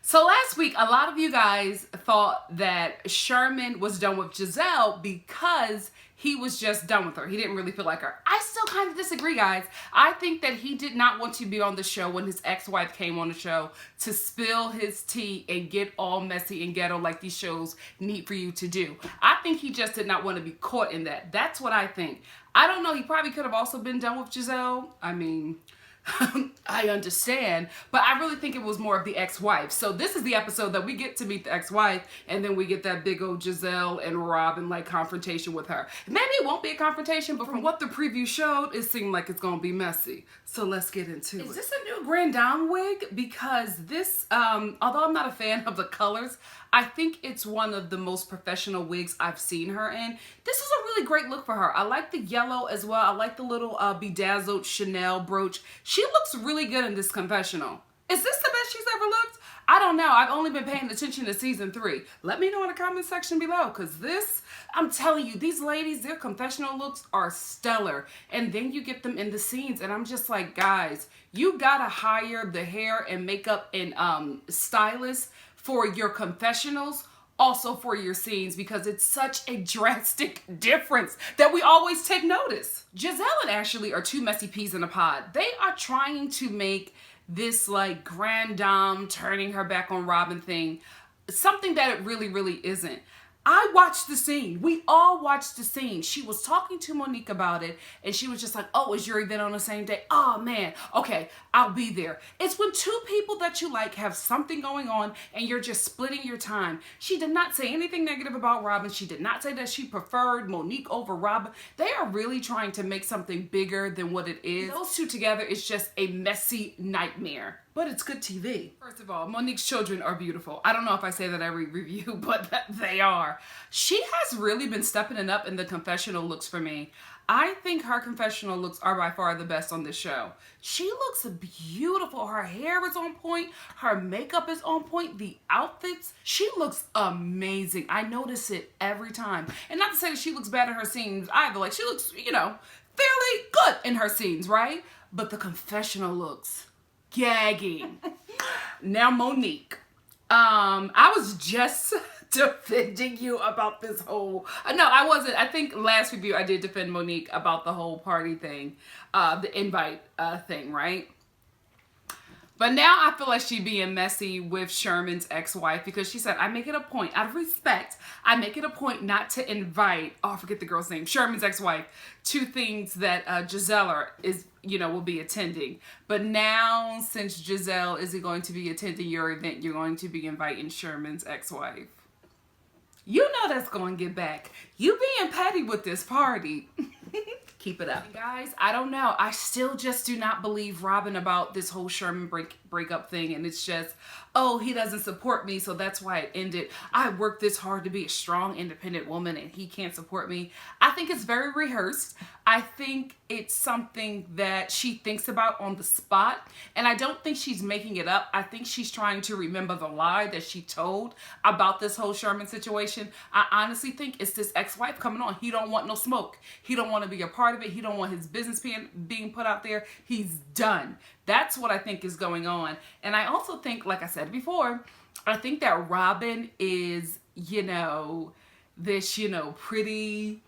So last week, a lot of you guys thought that Sherman was done with Giselle because he was just done with her. He didn't really feel like her. I still kind of disagree, guys. I think that he did not want to be on the show when his ex-wife came on the show to spill his tea and get all messy and ghetto like these shows need for you to do. I think he just did not want to be caught in that. That's what I think. I don't know. He probably could have also been done with Giselle. I mean... I understand, but I really think it was more of the ex-wife. So this is the episode that we get to meet the ex-wife, and then we get that big old Giselle and Robin like confrontation with her. Maybe it won't be a confrontation, but from what the preview showed, it seemed like it's gonna be messy. So let's get into it. Is this a new Grand Dame wig? Because this, although I'm not a fan of the colors, I think it's one of the most professional wigs I've seen her in. This is a really great look for her. I like the yellow as well. I like the little bedazzled Chanel brooch. She looks really good in this confessional. Is this the best she's ever looked? I don't know. I've only been paying attention to season 3. Let me know in the comment section below, because this, I'm telling you, these ladies, their confessional looks are stellar. And then you get them in the scenes, and I'm just like, guys, you gotta hire the hair and makeup and stylist for your confessionals, also for your scenes, because it's such a drastic difference that we always take notice. Giselle and Ashley are two messy peas in a pod. They are trying to make this like Grand Dame turning her back on Robin thing something that it really, really isn't. I watched the scene. We all watched the scene. She was talking to Monique about it, and she was just like, oh, is your event on the same day? Oh, man. Okay, I'll be there. It's when two people that you like have something going on, and you're just splitting your time. She did not say anything negative about Robin. She did not say that she preferred Monique over Robin. They are really trying to make something bigger than what it is. Those two together is just a messy nightmare. But it's good TV. First of all, Monique's children are beautiful. I don't know if I say that every review, but they are. She has really been stepping it up in the confessional looks for me. I think her confessional looks are by far the best on this show. She looks beautiful. Her hair is on point. Her makeup is on point. The outfits, she looks amazing. I notice it every time. And not to say that she looks bad in her scenes either. Like, she looks, you know, fairly good in her scenes, right? But the confessional looks gagging. Now, Monique, I was just defending you about this whole, no, I wasn't. I think last review I did defend Monique about the whole party thing, the invite thing, right? But now I feel like she being messy with Sherman's ex-wife, because she said, I make it a point, out of respect, I make it a point not to invite, oh, I forget the girl's name, Sherman's ex-wife, to things that Giselle is, you know, will be attending. But now, since Giselle isn't going to be attending your event, you're going to be inviting Sherman's ex-wife. You know that's going to get back. You being petty with this party. Keep it up. Guys, I don't know. I still just do not believe Robin about this whole Sherman breakup thing. And it's just, oh, he doesn't support me, so that's why it ended. I worked this hard to be a strong, independent woman, and he can't support me. I think it's very rehearsed. I think it's something that she thinks about on the spot. And I don't think she's making it up. I think she's trying to remember the lie that she told about this whole Sherman situation. I honestly think it's this ex-wife coming on. He don't want no smoke. He don't want to be a part of it. He don't want his business being put out there. He's done. That's what I think is going on. And I also think, like I said before, I think that Robin is, you know, this, you know, pretty,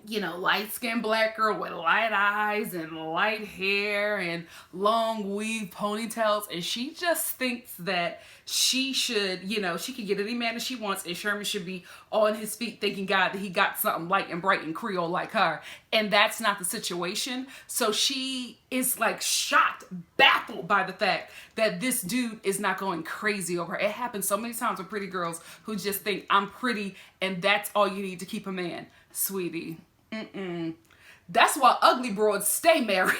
you know, light-skinned black girl with light eyes and light hair and long weave ponytails, and she just thinks that she should, you know, she can get any man that she wants, and Sherman should be on his feet thanking God that he got something light and bright and Creole like her. And that's not the situation. So she is like shocked, baffled by the fact that this dude is not going crazy over her. It happens so many times with pretty girls who just think I'm pretty and that's all you need to keep a man. Sweetie. That's why ugly broads stay married.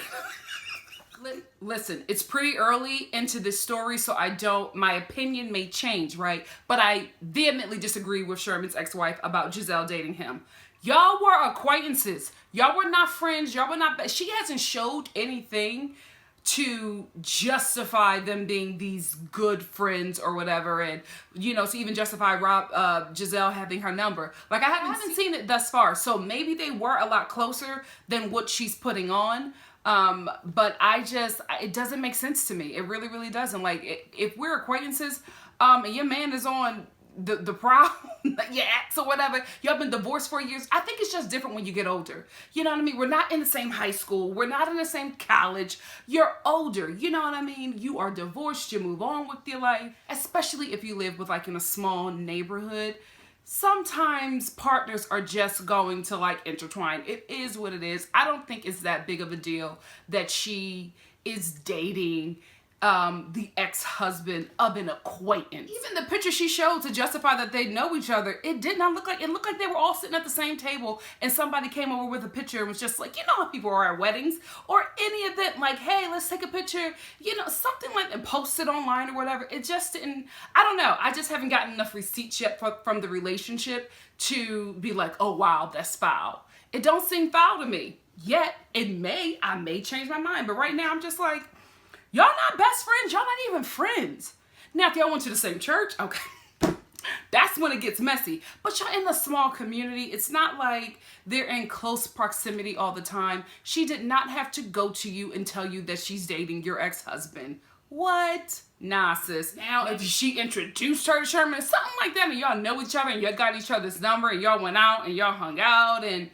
Listen, it's pretty early into this story, so my opinion may change, right? But I vehemently disagree with Sherman's ex-wife about Giselle dating him. Y'all were acquaintances. Y'all were not friends. Y'all were not, she hasn't showed anything to justify them being these good friends or whatever, and you know, to even justify Giselle having her number. Like, I haven't seen it thus far, so maybe they were a lot closer than what she's putting on. But it doesn't make sense to me. It really, really doesn't. Like, if we're acquaintances, and your man is on the prowl, your ex or whatever, y'all been divorced for years, I think it's just different when you get older. You know what I mean? We're not in the same high school. We're not in the same college. You're older. You know what I mean? You are divorced. You move on with your life, especially if you live with like in a small neighborhood. Sometimes partners are just going to like intertwine. It is what it is. I don't think it's that big of a deal that she is dating the ex-husband of an acquaintance. Even the picture she showed to justify that they know each other, it did not look like, it looked like they were all sitting at the same table and somebody came over with a picture and was just like, you know how people are at weddings or any event, like, hey, let's take a picture, you know, something like, and post it online or whatever. It just didn't, I don't know. I just haven't gotten enough receipts yet from the relationship to be like, oh wow, that's foul. It don't seem foul to me. Yet, I may change my mind, but right now I'm just like, y'all not best friends. Y'all not even friends. Now, if y'all went to the same church, okay, that's when it gets messy. But y'all in a small community. It's not like they're in close proximity all the time. She did not have to go to you and tell you that she's dating your ex-husband. What? Nah, sis. Now, if she introduced her to Sherman, something like that, and y'all know each other, and y'all got each other's number, and y'all went out, and y'all hung out, and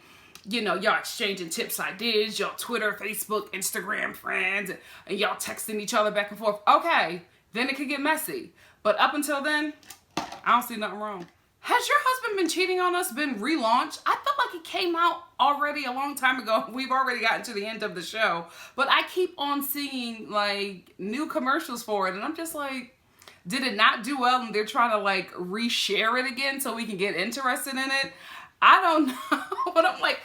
you know, y'all exchanging tips, ideas, y'all Twitter, Facebook, Instagram friends, and y'all texting each other back and forth. Okay, then it could get messy. But up until then, I don't see nothing wrong. Has your husband been cheating on us been relaunched? I felt like it came out already a long time ago. We've already gotten to the end of the show. But I keep on seeing like new commercials for it. And I'm just like, did it not do well and they're trying to like reshare it again so we can get interested in it? I don't know, but I'm like,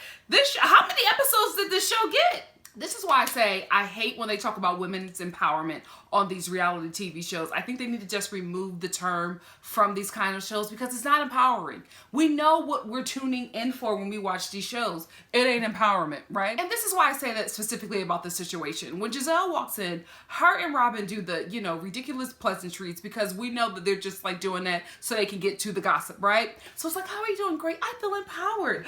how many episodes did this show get? This is why I say I hate when they talk about women's empowerment on these reality TV shows. I think they need to just remove the term from these kind of shows because it's not empowering. We know what we're tuning in for when we watch these shows. It ain't empowerment, right? And this is why I say that specifically about this situation. When Giselle walks in, her and Robin do the, you know, ridiculous pleasantries because we know that they're just like doing that so they can get to the gossip, right? So it's like, how are you doing? Great. I feel empowered.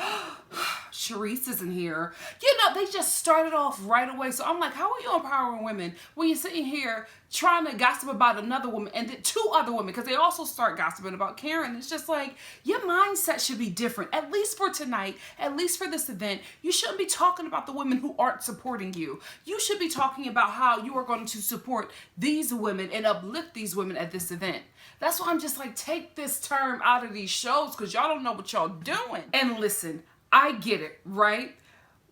Charisse isn't here. You know, they just started off right away. So I'm like, how are you empowering women when you're sitting here trying to gossip about another woman and then two other women, because they also start gossiping about Karen. It's just like, your mindset should be different, at least for tonight, at least for this event. You shouldn't be talking about the women who aren't supporting you. You should be talking about how you are going to support these women and uplift these women at this event. That's why I'm just like, take this term out of these shows because y'all don't know what y'all doing. And listen, I get it, right?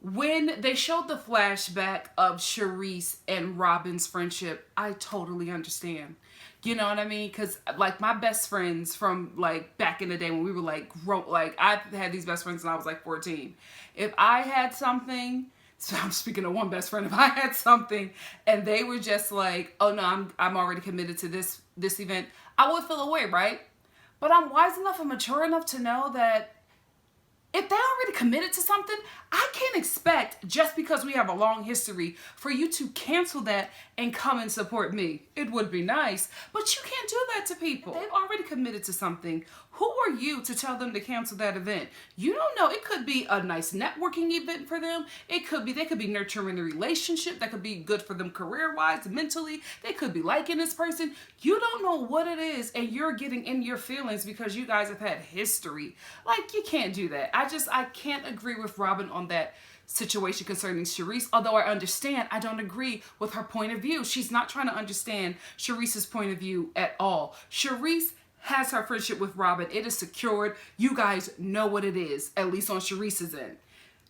When they showed the flashback of Charisse and Robin's friendship, I totally understand. You know what I mean? Because like my best friends from like back in the day when we were like, I had these best friends when I was like 14. If I had something, so I'm speaking of one best friend, if I had something and they were just like, oh no, I'm already committed to this event, I would feel away, right? But I'm wise enough and mature enough to know that if they already committed to something, I can't expect, just because we have a long history, for you to cancel that and come and support me. It would be nice, but you can't do that to people. They've already committed to something. Who are you to tell them to cancel that event? You don't know. It could be a nice networking event for them. It could be, they could be nurturing a relationship that could be good for them career-wise, mentally. They could be liking this person. You don't know what it is, and you're getting in your feelings because you guys have had history. Like, you can't do that. I can't agree with Robin on that situation concerning Charisse. Although I understand, I don't agree with her point of view. She's not trying to understand Charisse's point of view at all. Charisse has her friendship with Robin. It is secured. You guys know what it is, at least on Charisse's end.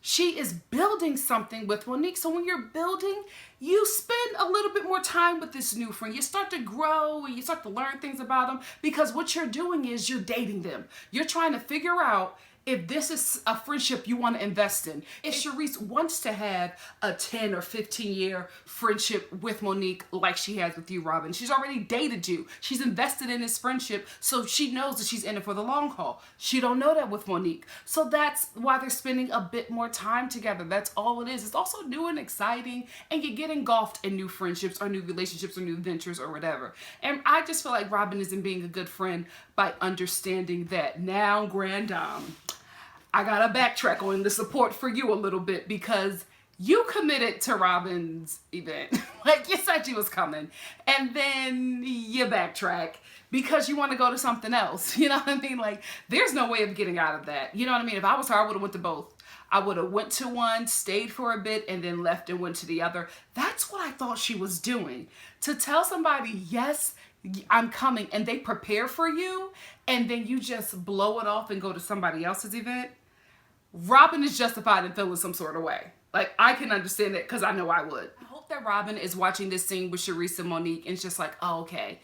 She is building something with Monique. So when you're building, you spend a little bit more time with this new friend. You start to grow and you start to learn things about them, because what you're doing is you're dating them. You're trying to figure out if this is a friendship you want to invest in. If Charisse wants to have a 10 or 15 year friendship with Monique like she has with you, Robin. She's already dated you. She's invested in this friendship, so she knows that she's in it for the long haul. She don't know that with Monique. So that's why they're spending a bit more time together. That's all it is. It's also new and exciting, and you get engulfed in new friendships or new relationships or new ventures or whatever. And I just feel like Robin isn't being a good friend by understanding that. Now, Grand Dame, I gotta backtrack on the support for you a little bit, because you committed to Robin's event. Like, you said you was coming. And then you backtrack because you want to go to something else. You know what I mean? Like, there's no way of getting out of that. You know what I mean? If I was her, I would have went to both. I would have went to one, stayed for a bit, and then left and went to the other. That's what I thought she was doing. To tell somebody, yes, I'm coming, and they prepare for you, and then you just blow it off and go to somebody else's event. Robin is justified in feeling some sort of way. Like, I can understand it because I know I would. I hope that Robin is watching this scene with Charisse and Monique and it's just like, oh, okay.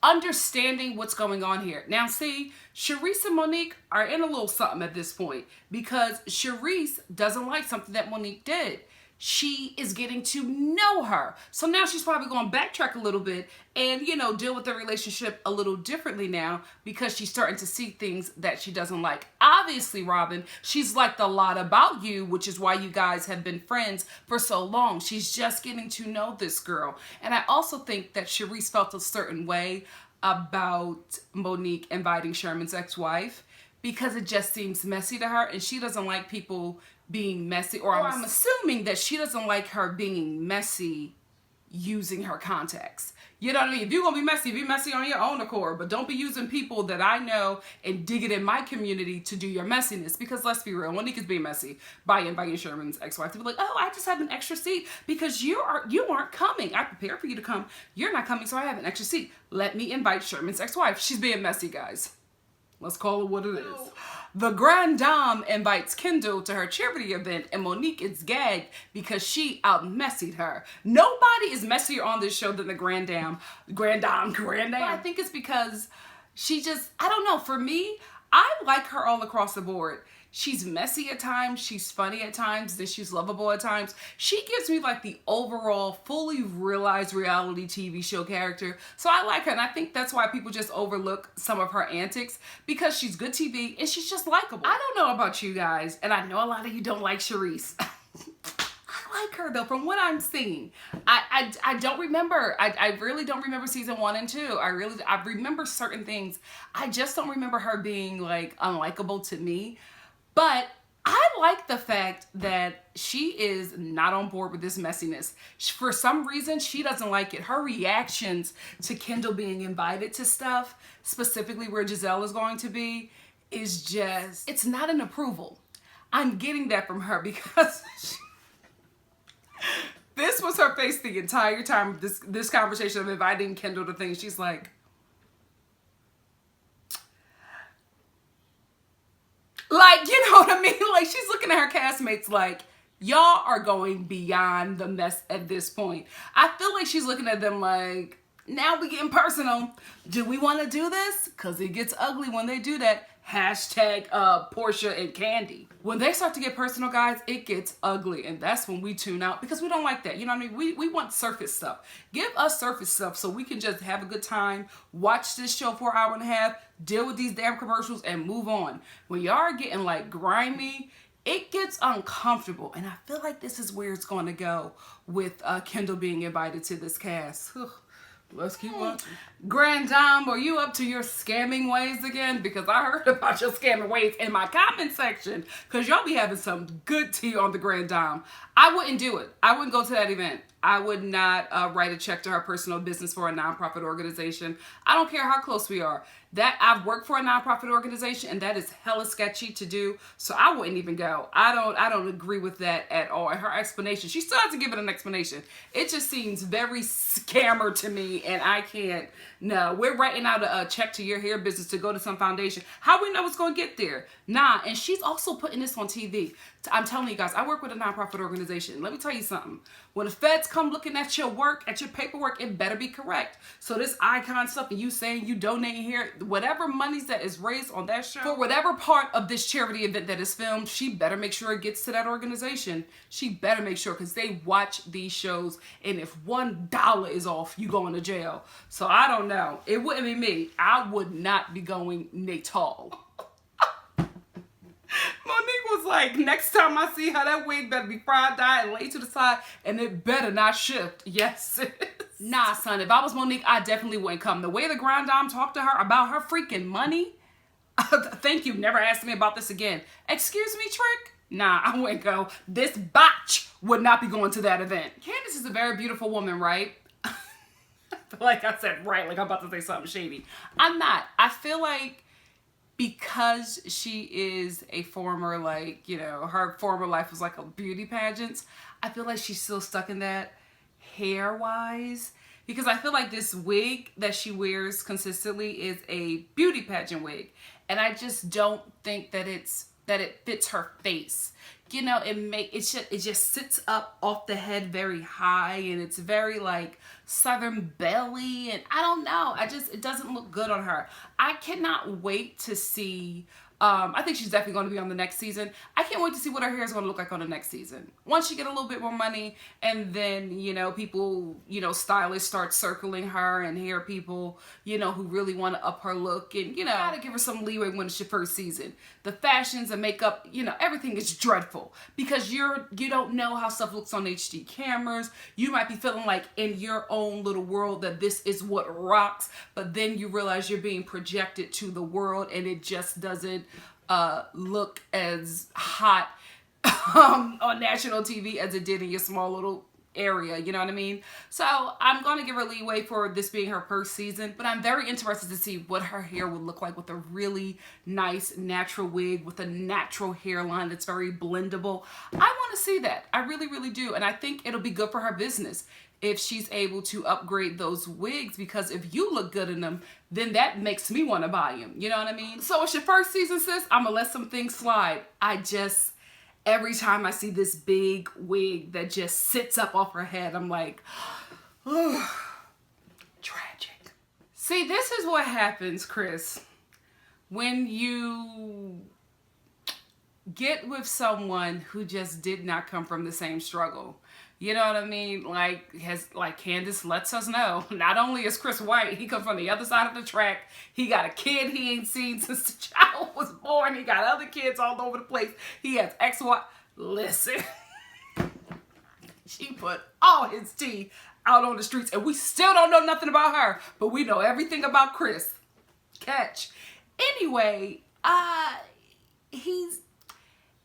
Understanding what's going on here. Now, see, Charisse and Monique are in a little something at this point because Charisse doesn't like something that Monique did. She is getting to know her. So now she's probably going to backtrack a little bit and, you know, deal with the relationship a little differently now because she's starting to see things that she doesn't like. Obviously, Robin, she's liked a lot about you, which is why you guys have been friends for so long. She's just getting to know this girl. And I also think that Charisse felt a certain way about Monique inviting Sherman's ex-wife because it just seems messy to her and she doesn't like people being messy, or I'm assuming that she doesn't like her being messy using her contacts. You know what I mean? If you're gonna be messy on your own accord, but don't be using people that I know and dig it in my community to do your messiness. Because let's be real, Monique is being messy by inviting Sherman's ex-wife to be like, oh, I just have an extra seat because you aren't coming. I prepared for you to come. You're not coming, so I have an extra seat. Let me invite Sherman's ex-wife. She's being messy, guys. Let's call it what it is. The Grand Dame invites Kendall to her charity event and Monique is gagged because she out-messied her. Nobody is messier on this show than the Grand Dame. But I think it's because she just, I don't know, for me, I like her all across the board. She's messy at times, she's funny at times, then she's lovable at times. She gives me like the overall fully realized reality TV show character. So I like her and I think that's why people just overlook some of her antics because she's good TV and she's just likable. I don't know about you guys and I know a lot of you don't like Charisse. I like her though from what I'm seeing. I don't remember. I really don't remember season 1 and 2. I remember certain things. I just don't remember her being like unlikable to me. But I like the fact that she is not on board with this messiness. For some reason, she doesn't like it. Her reactions to Kendall being invited to stuff, specifically where Giselle is going to be, is just, it's not an approval. I'm getting that from her because this was her face the entire time of this conversation of inviting Kendall to things. She's like, you know what I mean? Like, she's looking at her castmates like, y'all are going beyond the mess at this point. I feel like she's looking at them like, now we getting personal. Do we want to do this? Because it gets ugly when they do that. Hashtag Portia and Candy. When they start to get personal, guys, it gets ugly. And that's when we tune out because we don't like that. You know what I mean? We want surface stuff. Give us surface stuff so we can just have a good time, watch this show for an hour and a half, deal with these damn commercials, and move on. When y'all are getting like grimy, it gets uncomfortable. And I feel like this is where it's going to go with Kendall being invited to this cast. Let's keep watching. Grand Dame, are you up to your scamming ways again? Because I heard about your scamming ways in my comment section. Because y'all be having some good tea on the Grand Dame. I wouldn't do it. I wouldn't go to that event. I would not write a check to her personal business for a nonprofit organization. I don't care how close we are. That I've worked for a nonprofit organization and that is hella sketchy to do. So I wouldn't even go. I don't agree with that at all. And her explanation, she still has to give it an explanation. It just seems very scammer to me and I can't. No, we're writing out a check to your hair business to go to some foundation. How we know it's going to get there? Nah, and she's also putting this on TV. I'm telling you guys, I work with a nonprofit organization. Let me tell you something. When the feds come looking at your work, at your paperwork, it better be correct. So this icon stuff and you saying you donating here, whatever monies that is raised on that show, for whatever part of this charity event that is filmed, she better make sure it gets to that organization. She better make sure because they watch these shows and if $1 is off, you going to jail. So I don't know. It wouldn't be me. I would not be going natal. Monique was like, next time I see her, that wig better be fried, dyed, and laid to the side, and it better not shift. Yes, sis. Nah, son, if I was Monique, I definitely wouldn't come. The way the Grand Dame talked to her about her freaking money, thank you, never ask me about this again. Excuse me, Trick? Nah, I wouldn't go. This botch would not be going to that event. Candace is a very beautiful woman, right? Like I said, right, like I'm about to say something shady. I'm not. I feel like because she is a former, like, you know, her former life was like a beauty pageant, I feel like she's still stuck in that hair wise. Because I feel like this wig that she wears consistently is a beauty pageant wig. And I just don't think that it fits her face. You know, it just sits up off the head very high, and it's very like Southern belly, and I don't know. It doesn't look good on her. I cannot wait to see. I think she's definitely going to be on the next season. I can't wait to see what her hair is going to look like on the next season. Once she get a little bit more money, and then, you know, people, you know, stylists start circling her, and hair people, you know, who really want to up her look, and, you know, gotta give her some leeway when it's your first season. The fashions and makeup, you know, everything is dreadful because you don't know how stuff looks on HD cameras. You might be feeling like in your own little world that this is what rocks, but then you realize you're being projected to the world, and it just doesn't look as hot on national TV as it did in your small little area, you know what I mean? So I'm gonna give her leeway for this being her first season, but I'm very interested to see what her hair would look like with a really nice natural wig with a natural hairline that's very blendable. I want to see that. I really, really do, and I think it'll be good for her business if she's able to upgrade those wigs, because if you look good in them, then that makes me want to buy them. You know what I mean? So it's your first season, sis. I'm gonna let some things slide. Every time I see this big wig that just sits up off her head, I'm like, oh, tragic. See, this is what happens, Chris, when you get with someone who just did not come from the same struggle. You know what I mean? Like Candace lets us know, not only is Chris white, he comes from the other side of the track. He got a kid he ain't seen since the child was born. He got other kids all over the place. He has ex-wife. Listen, she put all his tea out on the streets, and we still don't know nothing about her, but we know everything about Chris. Catch. Anyway,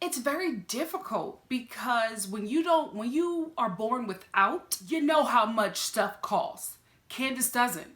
it's very difficult because when you are born without, you know how much stuff costs. Candace doesn't.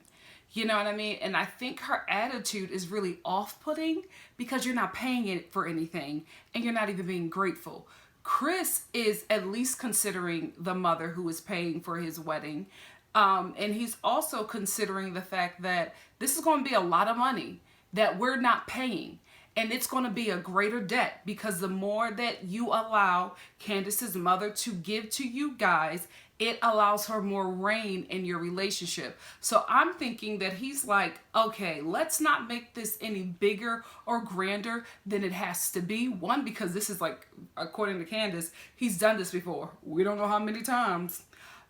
You know what I mean? And I think her attitude is really off-putting because you're not paying it for anything and you're not even being grateful. Chris is at least considering the mother who is paying for his wedding. And he's also considering the fact that this is going to be a lot of money that we're not paying. And it's going to be a greater debt because the more that you allow Candace's mother to give to you guys, it allows her more reign in your relationship. So I'm thinking that he's like, okay, let's not make this any bigger or grander than it has to be. One, because this is like, according to Candace, he's done this before. We don't know how many times.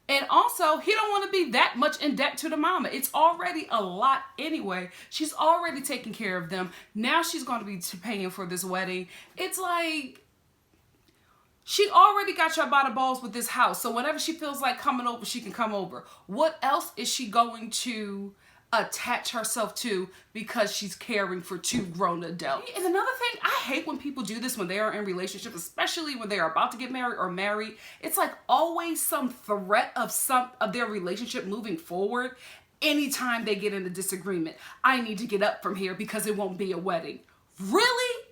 And also, he don't want to be that much in debt to the mama. It's already a lot anyway. She's already taking care of them. Now she's going to be paying for this wedding. It's like, she already got y'all by the balls with this house. So whenever she feels like coming over, she can come over. What else is she going to attach herself to because she's caring for two grown adults? And another thing, I hate when people do this when they are in relationships, especially when they are about to get married or married. It's like always some threat of their relationship moving forward anytime they get in a disagreement. I need to get up from here because it won't be a wedding. Really?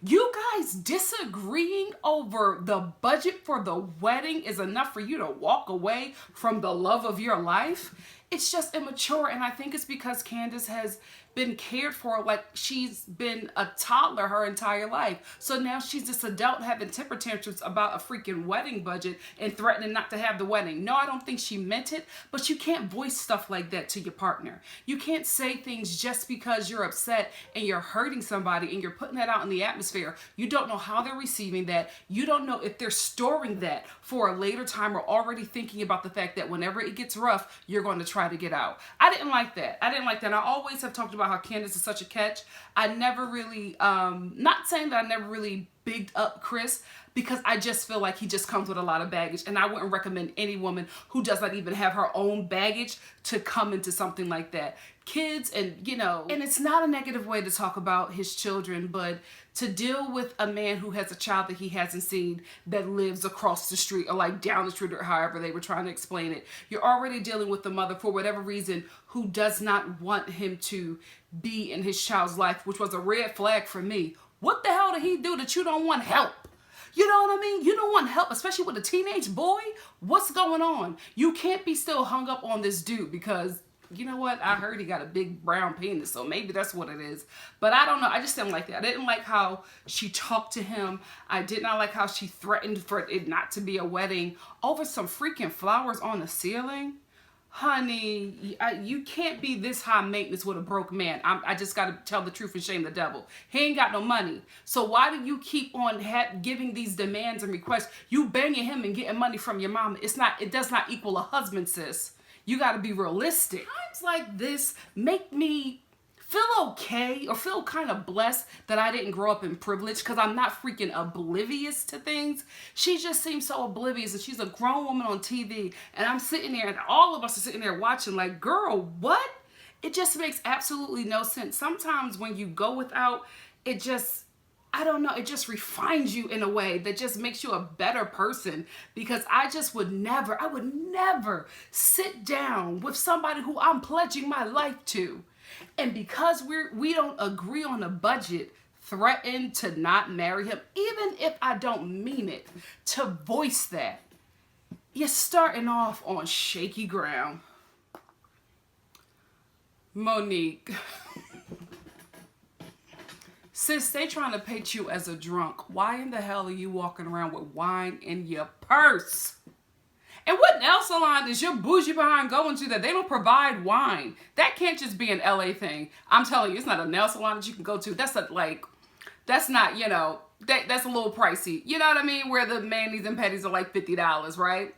You guys disagreeing over the budget for the wedding is enough for you to walk away from the love of your life? It's just immature, and I think it's because Candace has been cared for like she's been a toddler her entire life. So now she's this adult having temper tantrums about a freaking wedding budget and threatening not to have the wedding. No, I don't think she meant it, but you can't voice stuff like that to your partner. You can't say things just because you're upset and you're hurting somebody and you're putting that out in the atmosphere. You don't know how they're receiving that. You don't know if they're storing that for a later time or already thinking about the fact that whenever it gets rough, you're going to try to get out. I didn't like that. I always have talked about how Candace is such a catch. I never really, not saying that I never really bigged up Chris, because I just feel like he just comes with a lot of baggage, and I wouldn't recommend any woman who does not even have her own baggage to come into something like that. Kids, and and it's not a negative way to talk about his children, but to deal with a man who has a child that he hasn't seen that lives across the street or like down the street or however they were trying to explain it. You're already dealing with the mother, for whatever reason, who does not want him to be in his child's life, which was a red flag for me. What the hell did he do that you don't want help? You know what I mean? You don't want help, especially with a teenage boy. What's going on? You can't be still hung up on this dude because, you know what? I heard he got a big brown penis, so maybe that's what it is. But I don't know. I just didn't like that. I didn't like how she talked to him. I did not like how she threatened for it not to be a wedding over some freaking flowers on the ceiling. Honey, you can't be this high maintenance with a broke man. I just got to tell the truth and shame the devil. He ain't got no money. So why do you keep on giving these demands and requests? You banging him and getting money from your mama. It does not equal a husband, sis. You got to be realistic. Times like this make me feel okay or feel kind of blessed that I didn't grow up in privilege, because I'm not freaking oblivious to things. She just seems so oblivious, and she's a grown woman on TV, and I'm sitting there and all of us are sitting there watching like, girl, what? It just makes absolutely no sense. Sometimes when you go without, it just, I don't know, it just refines you in a way that just makes you a better person, because I would never sit down with somebody who I'm pledging my life to. And because we don't agree on a budget, threaten to not marry him, even if I don't mean it, to voice that. You're starting off on shaky ground. Monique. Sis, they trying to paint you as a drunk. Why in the hell are you walking around with wine in your purse? And what nail salon is your bougie behind going to that they don't provide wine? That can't just be an LA thing. I'm telling you, it's not a nail salon that you can go to. That's not, that's a little pricey. You know what I mean? Where the manis and petties are like $50, right?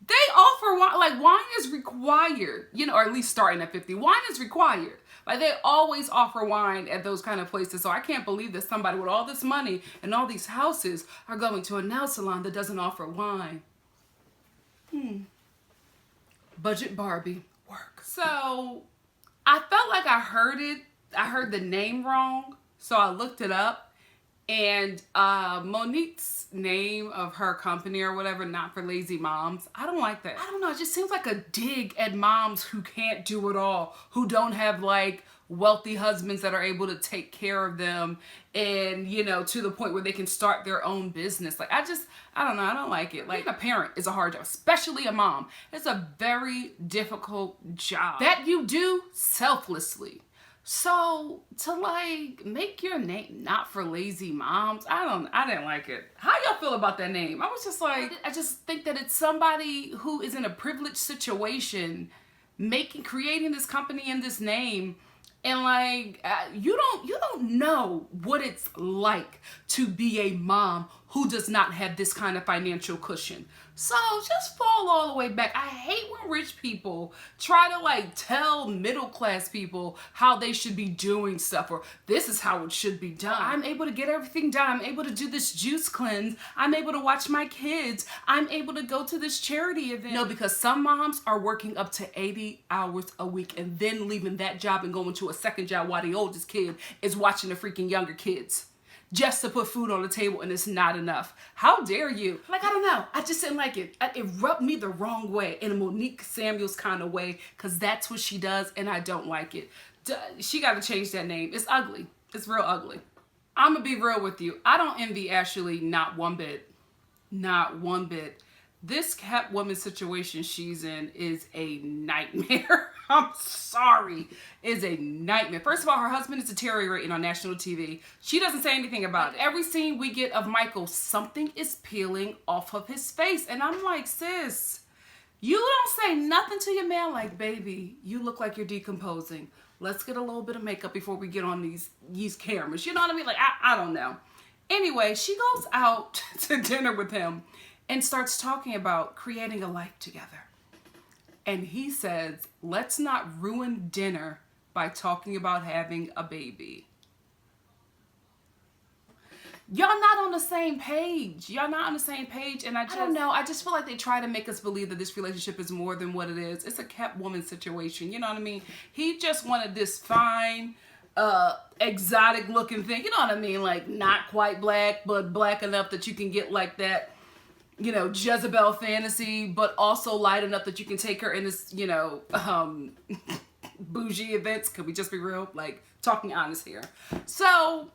They offer wine, like wine is required, or at least starting at $50. Wine is required. Like they always offer wine at those kind of places. So I can't believe that somebody with all this money and all these houses are going to a nail salon that doesn't offer wine. Budget Barbie work. So I felt like I heard the name wrong. So I looked it up, and Monique's name of her company or whatever, Not for Lazy Moms. I don't like that. I don't know. It just seems like a dig at moms who can't do it all, who don't have like wealthy husbands that are able to take care of them, and to the point where they can start their own business. Like I don't know, I don't like it. Like, being a parent is a hard job, especially a mom. It's a very difficult job that you do selflessly. So to like make your name Not for Lazy Moms, I didn't like it. How y'all feel about that name? I was just like, I just think that it's somebody who is in a privileged situation creating this company and this name. And like, you don't know what it's like to be a mom who does not have this kind of financial cushion. So just fall all the way back. I hate when rich people try to like tell middle class people how they should be doing stuff, or this is how it should be done. I'm able to get everything done. I'm able to do this juice cleanse. I'm able to watch my kids. I'm able to go to this charity event. No, because some moms are working up to 80 hours a week and then leaving that job and going to a second job while the oldest kid is watching the freaking younger kids, just to put food on the table, and it's not enough. How dare you? Like, I don't know. I just didn't like it. It rubbed me the wrong way, in a Monique Samuels kind of way, because that's what she does, and I don't like it. She got to change that name. It's ugly. It's real ugly. I'm going to be real with you. I don't envy Ashley not one bit. Not one bit. This Catwoman situation she's in is a nightmare. I'm sorry. Is a nightmare. First of all, her husband is deteriorating on national TV. She doesn't say anything about it. Every scene we get of Michael, something is peeling off of his face. And I'm like, sis, you don't say nothing to your man like, baby, you look like you're decomposing. Let's get a little bit of makeup before we get on these cameras. You know what I mean? Like, I don't know. Anyway, she goes out to dinner with him and starts talking about creating a life together. And he says, let's not ruin dinner by talking about having a baby. Y'all not on the same page. Y'all not on the same page. And I don't know. I just feel like they try to make us believe that this relationship is more than what it is. It's a kept woman situation. You know what I mean? He just wanted this fine, exotic looking thing. You know what I mean? Like not quite black, but black enough that you can get like that, you know, Jezebel fantasy, but also light enough that you can take her in this, you know, bougie events. Could we just be real? Like talking honest here. So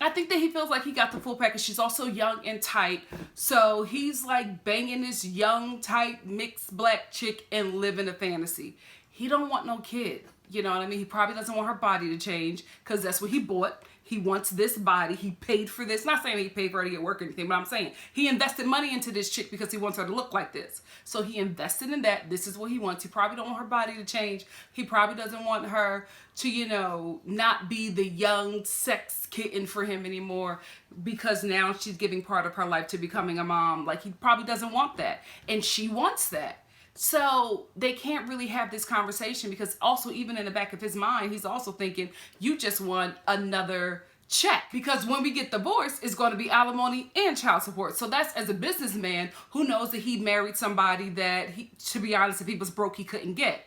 I think that he feels like he got the full package. She's also young and tight. So he's like banging this young, tight, mixed black chick and living a fantasy. He don't want no kid. You know what I mean? He probably doesn't want her body to change because that's what he bought. He wants this body. He paid for this. Not saying he paid for her to get work or anything, but I'm saying he invested money into this chick because he wants her to look like this. So he invested in that. This is what he wants. He probably don't want her body to change. He probably doesn't want her to, you know, not be the young sex kitten for him anymore because now she's giving part of her life to becoming a mom. Like he probably doesn't want that. And she wants that. So they can't really have this conversation because also even in the back of his mind, he's also thinking, you just want another check. Because when we get divorced, it's going to be alimony and child support. So that's as a businessman who knows that he married somebody that, he, to be honest, if he was broke, he couldn't get.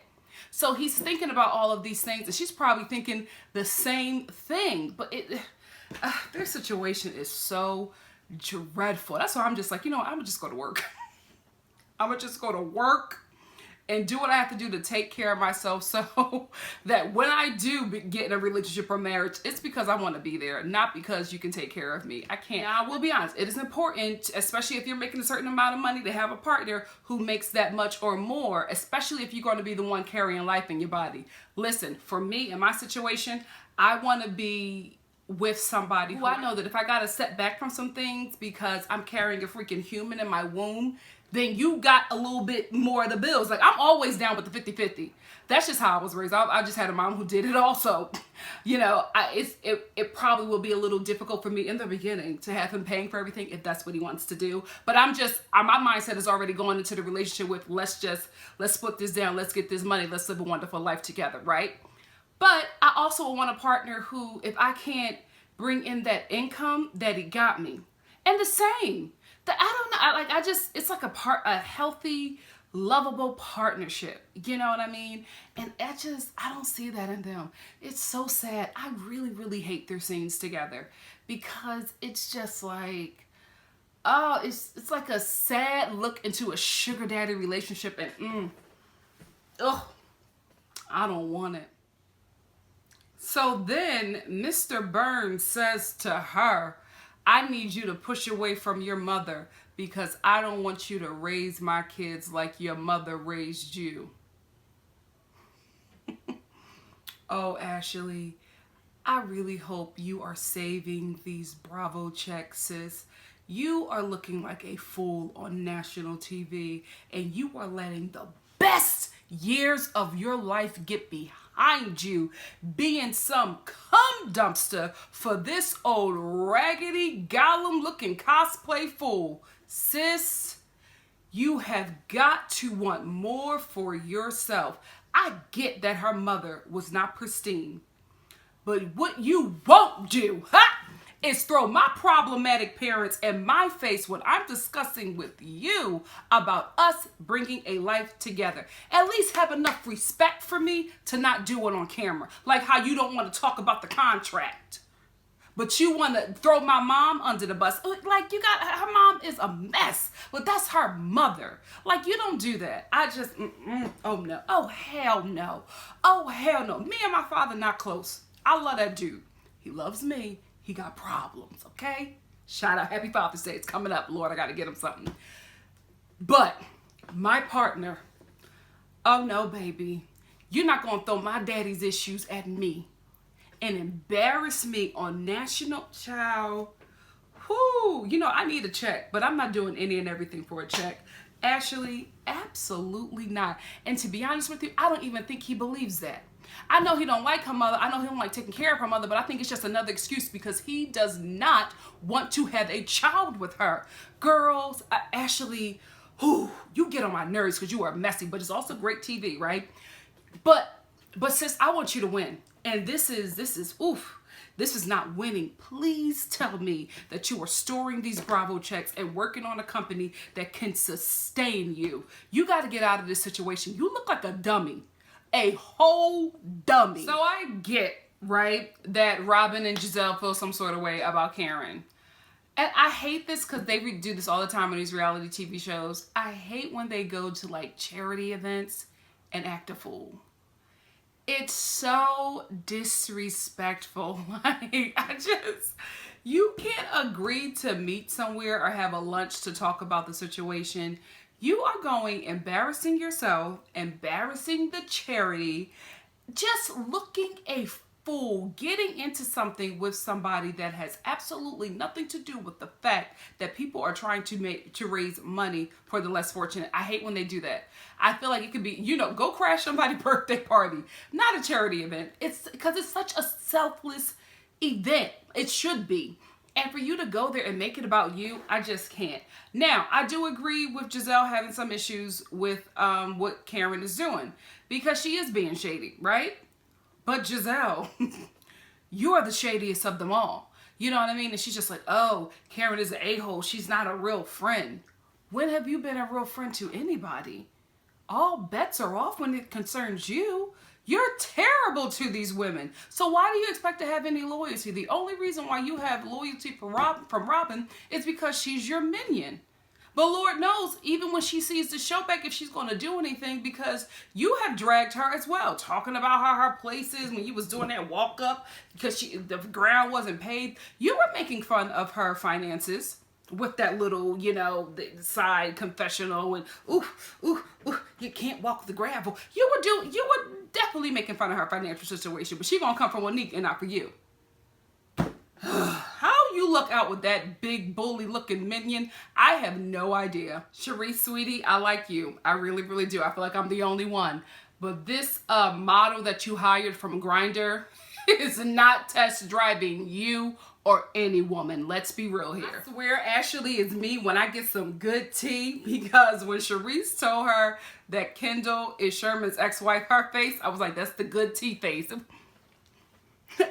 So he's thinking about all of these things and she's probably thinking the same thing. But their situation is so dreadful. That's why I'm just like, you know, I'm going to just go to work. I'm going to just go to work and do what I have to do to take care of myself so that when I do get in a relationship or marriage, it's because I want to be there, not because you can take care of me. I can't. Now, I will be honest. It is important, especially if you're making a certain amount of money, to have a partner who makes that much or more, especially if you're going to be the one carrying life in your body. Listen, for me, in my situation, I want to be with somebody who I know that if I got to step back from some things because I'm carrying a freaking human in my womb, then you got a little bit more of the bills. Like, I'm always down with the 50-50. That's just how I was raised. I just had a mom who did it also. You know, it probably will be a little difficult for me in the beginning to have him paying for everything if that's what he wants to do. But my mindset is already going into the relationship with, let's split this down. Let's get this money. Let's live a wonderful life together, right? But I also want a partner who, if I can't bring in that income, that he got me. And the same. I don't know, it's like a healthy, lovable partnership. You know what I mean? And I don't see that in them. It's so sad. I really, really hate their scenes together because it's just like, oh, it's like a sad look into a sugar daddy relationship and I don't want it. So then Mr. Burns says to her, I need you to push away from your mother because I don't want you to raise my kids like your mother raised you. Oh, Ashley, I really hope you are saving these Bravo checks, sis. You are looking like a fool on national TV and you are letting the best years of your life get behind you being some cum dumpster for this old raggedy Gollum looking cosplay fool. Sis, you have got to want more for yourself. I get that her mother was not pristine, but what you won't do, is throw my problematic parents in my face when I'm discussing with you about us bringing a life together. At least have enough respect for me to not do it on camera. Like how you don't want to talk about the contract, but you want to throw my mom under the bus. Like her mom is a mess, but that's her mother. Like you don't do that. Oh no. Oh hell no. Oh hell no. Me and my father not close. I love that dude. He loves me. He got problems, okay? Shout out, Happy Father's Day. It's coming up. Lord, I got to get him something. But my partner, oh no, baby. You're not going to throw my daddy's issues at me and embarrass me on national child. Whoo, you know, I need a check, but I'm not doing any and everything for a check. Ashley, absolutely not. And to be honest with you, I don't even think he believes that. I know he don't like her mother. I know he don't like taking care of her mother, but I think it's just another excuse because he does not want to have a child with her. Girls, Ashley, you get on my nerves because you are messy, but it's also great TV, right? But sis, I want you to win. And this is oof. This is not winning. Please tell me that you are storing these Bravo checks and working on a company that can sustain you. You got to get out of this situation. You look like a dummy. A whole dummy. So I get, right, that Robin and Giselle feel some sort of way about Karen. And I hate this because they do this all the time on these reality TV shows. I hate when they go to like charity events and act a fool. It's so disrespectful. Like, you can't agree to meet somewhere or have a lunch to talk about the situation. You are going, embarrassing yourself, embarrassing the charity, just looking a fool, getting into something with somebody that has absolutely nothing to do with the fact that people are trying to raise money for the less fortunate. I hate when they do that. I feel like it could be, go crash somebody's birthday party, not a charity event. It's because it's such a selfless event. It should be. And for you to go there and make it about you, I just can't. Now, I do agree with Giselle having some issues with what Karen is doing because she is being shady, right? But Giselle, you are the shadiest of them all. You know what I mean? And she's just like, oh, Karen is an a-hole. She's not a real friend. When have you been a real friend to anybody? All bets are off when it concerns you. You're terrible to these women. So why do you expect to have any loyalty? The only reason why you have loyalty from Robin is because she's your minion. But Lord knows, even when she sees the show back, if she's going to do anything, because you have dragged her as well, talking about how her place is when you was doing that walk up because the ground wasn't paved. You were making fun of her finances with that little, the side confessional and ooh, you can't walk the gravel. You were definitely making fun of her financial situation, but she gonna come from Monique and not for you. How you look out with that big bully looking minion, I have no idea. Cherise, sweetie, I like you. I really, really do. I feel like I'm the only one. But this model that you hired from Grindr is not test driving you or any woman. Let's be real here. I swear Ashley is me when I get some good tea, because when Cherise told her that Kendall is Sherman's ex-wife, her face, I was like, that's the good tea face.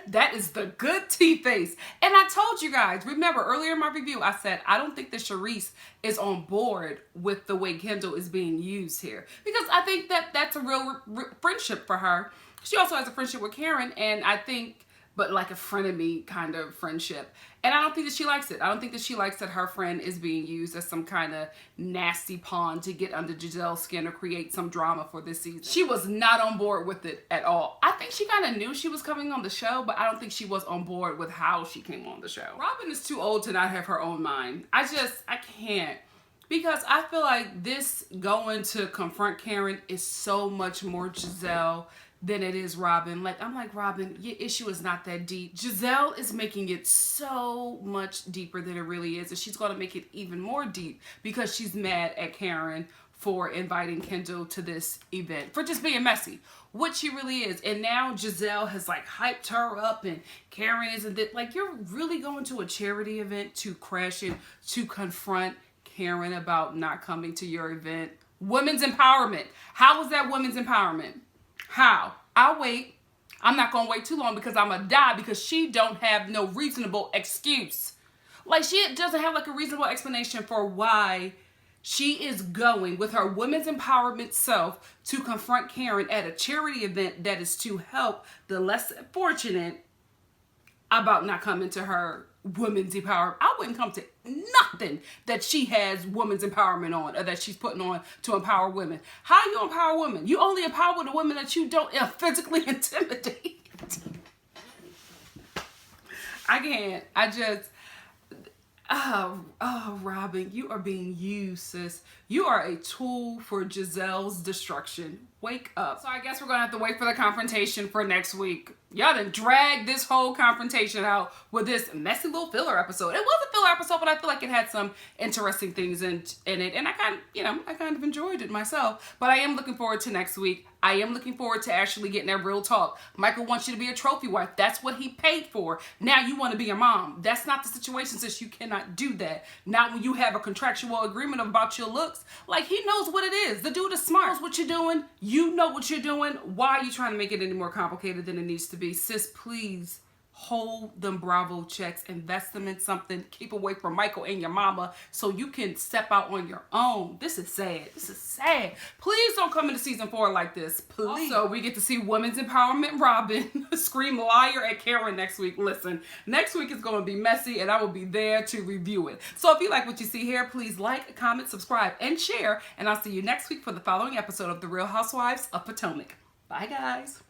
That is the good tea face. And I told you guys, remember earlier in my review, I said, I don't think that Cherise is on board with the way Kendall is being used here. Because I think that that's a real friendship for her. She also has a friendship with Karen, and I think, but like a frenemy kind of friendship. And I don't think that she likes it. I don't think that she likes that her friend is being used as some kind of nasty pawn to get under Giselle's skin or create some drama for this season. She was not on board with it at all. I think she kind of knew she was coming on the show, but I don't think she was on board with how she came on the show. Robin is too old to not have her own mind. I can't. Because I feel like this going to confront Karen is so much more Giselle than it is Robin. Like, I'm like, Robin, your issue is not that deep. Giselle is making it so much deeper than it really is. And she's going to make it even more deep because she's mad at Karen for inviting Kendall to this event, for just being messy, what she really is. And now Giselle has like hyped her up, and Karen isn't that. Like, you're really going to a charity event to crash it, to confront Karen about not coming to your event. Women's empowerment. How is that women's empowerment? How? I'll wait. I'm not going to wait too long because I'm going to die, because she don't have no reasonable excuse. Like, she doesn't have like a reasonable explanation for why she is going with her women's empowerment self to confront Karen at a charity event that is to help the less fortunate about not coming to her women's empowerment. I wouldn't come to nothing that she has women's empowerment on, or that she's putting on to empower women. How you empower women? You only empower the women that you don't physically intimidate. I can't. Robin, you are being used, sis. You are a tool for Giselle's destruction. Wake up. So I guess we're going to have to wait for the confrontation for next week. Y'all done dragged this whole confrontation out with this messy little filler episode. It was a filler episode, but I feel like it had some interesting things in it. And I kind of enjoyed it myself. But I am looking forward to next week. I am looking forward to actually getting that real talk. Michael wants you to be a trophy wife. That's what he paid for. Now you want to be a mom. That's not the situation, sis. You cannot do that. Not when you have a contractual agreement about your looks. Like, he knows what it is. The dude is smart. He knows what you're doing. You know what you're doing. Why are you trying to make it any more complicated than it needs to be? Sis, please hold them Bravo checks, invest them in something, keep away from Michael and your mama so you can step out on your own. This is sad. This is sad. Please don't come into season 4 like this. Please. Also, we get to see Women's Empowerment Robin scream liar at Karen next week. Listen, next week is going to be messy and I will be there to review it. So if you like what you see here, please like, comment, subscribe, and share. And I'll see you next week for the following episode of The Real Housewives of Potomac. Bye, guys.